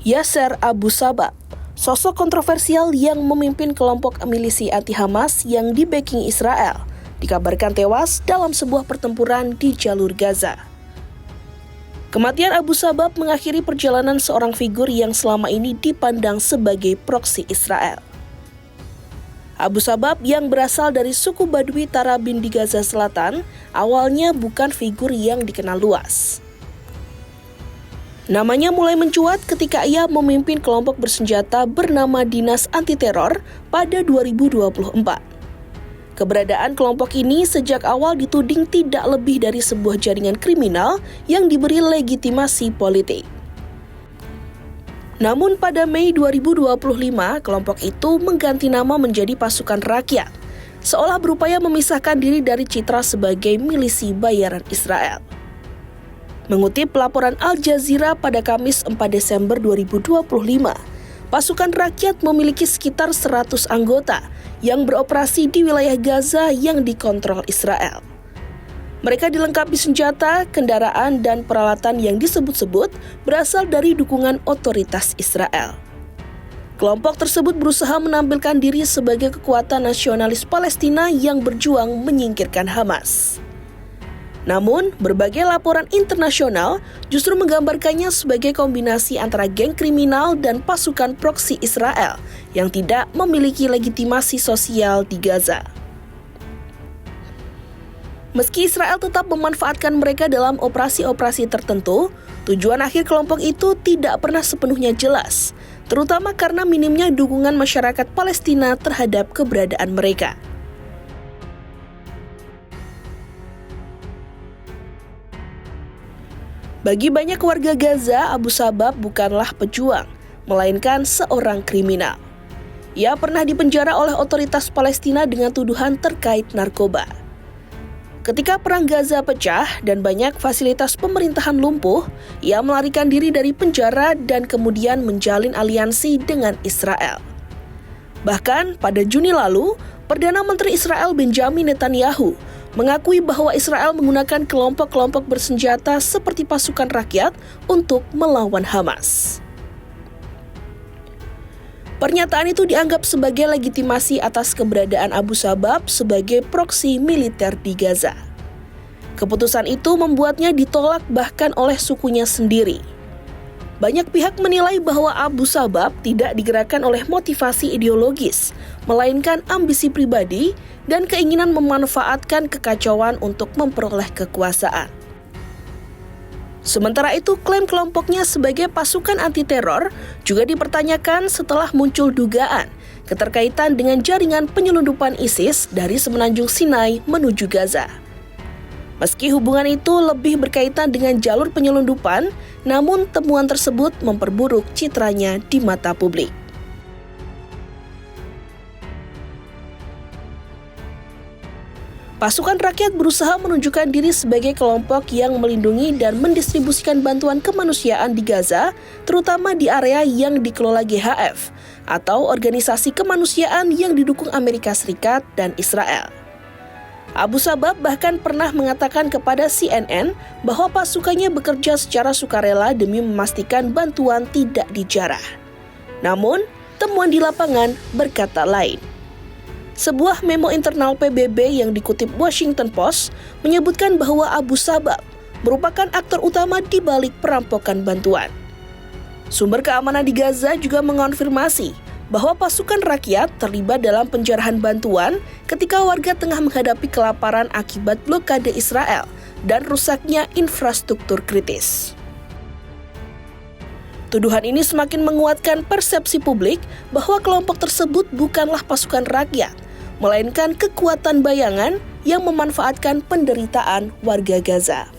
Yasser Abu Shabaab, sosok kontroversial yang memimpin kelompok milisi anti-Hamas yang di-backing Israel, dikabarkan tewas dalam sebuah pertempuran di jalur Gaza. Kematian Abu Shabaab mengakhiri perjalanan seorang figur yang selama ini dipandang sebagai proksi Israel. Abu Shabaab yang berasal dari suku Badui Tarabin di Gaza Selatan, awalnya bukan figur yang dikenal luas. Namanya mulai mencuat ketika ia memimpin kelompok bersenjata bernama Dinas Anti Teror pada 2024. Keberadaan kelompok ini sejak awal dituding tidak lebih dari sebuah jaringan kriminal yang diberi legitimasi politik. Namun pada Mei 2025, kelompok itu mengganti nama menjadi Pasukan Rakyat, seolah berupaya memisahkan diri dari citra sebagai milisi bayaran Israel. Mengutip laporan Al Jazeera pada Kamis 4 Desember 2025, Pasukan Rakyat memiliki sekitar 100 anggota yang beroperasi di wilayah Gaza yang dikontrol Israel. Mereka dilengkapi senjata, kendaraan, dan peralatan yang disebut-sebut berasal dari dukungan otoritas Israel. Kelompok tersebut berusaha menampilkan diri sebagai kekuatan nasionalis Palestina yang berjuang menyingkirkan Hamas. Namun, berbagai laporan internasional justru menggambarkannya sebagai kombinasi antara geng kriminal dan pasukan proksi Israel yang tidak memiliki legitimasi sosial di Gaza. Meski Israel tetap memanfaatkan mereka dalam operasi-operasi tertentu, tujuan akhir kelompok itu tidak pernah sepenuhnya jelas, terutama karena minimnya dukungan masyarakat Palestina terhadap keberadaan mereka. Bagi banyak warga Gaza, Abu Shabaab bukanlah pejuang, melainkan seorang kriminal. Ia pernah dipenjara oleh otoritas Palestina dengan tuduhan terkait narkoba. Ketika Perang Gaza pecah dan banyak fasilitas pemerintahan lumpuh, ia melarikan diri dari penjara dan kemudian menjalin aliansi dengan Israel. Bahkan pada Juni lalu, Perdana Menteri Israel Benjamin Netanyahu mengakui bahwa Israel menggunakan kelompok-kelompok bersenjata seperti Pasukan Rakyat untuk melawan Hamas. Pernyataan itu dianggap sebagai legitimasi atas keberadaan Abu Shabaab sebagai proksi militer di Gaza. Keputusan itu membuatnya ditolak bahkan oleh sukunya sendiri. Banyak pihak menilai bahwa Abu Shabaab tidak digerakkan oleh motivasi ideologis, melainkan ambisi pribadi dan keinginan memanfaatkan kekacauan untuk memperoleh kekuasaan. Sementara itu, klaim kelompoknya sebagai pasukan anti-teror juga dipertanyakan setelah muncul dugaan keterkaitan dengan jaringan penyelundupan ISIS dari Semenanjung Sinai menuju Gaza. Meski hubungan itu lebih berkaitan dengan jalur penyelundupan, namun temuan tersebut memperburuk citranya di mata publik. Pasukan Rakyat berusaha menunjukkan diri sebagai kelompok yang melindungi dan mendistribusikan bantuan kemanusiaan di Gaza, terutama di area yang dikelola GHF, atau organisasi kemanusiaan yang didukung Amerika Serikat dan Israel. Abu Shabaab bahkan pernah mengatakan kepada CNN bahwa pasukannya bekerja secara sukarela demi memastikan bantuan tidak dijarah. Namun, temuan di lapangan berkata lain. Sebuah memo internal PBB yang dikutip Washington Post menyebutkan bahwa Abu Shabaab merupakan aktor utama di balik perampokan bantuan. Sumber keamanan di Gaza juga mengonfirmasi bahwa Pasukan Rakyat terlibat dalam penjarahan bantuan ketika warga tengah menghadapi kelaparan akibat blokade Israel dan rusaknya infrastruktur kritis. Tuduhan ini semakin menguatkan persepsi publik bahwa kelompok tersebut bukanlah pasukan rakyat, melainkan kekuatan bayangan yang memanfaatkan penderitaan warga Gaza.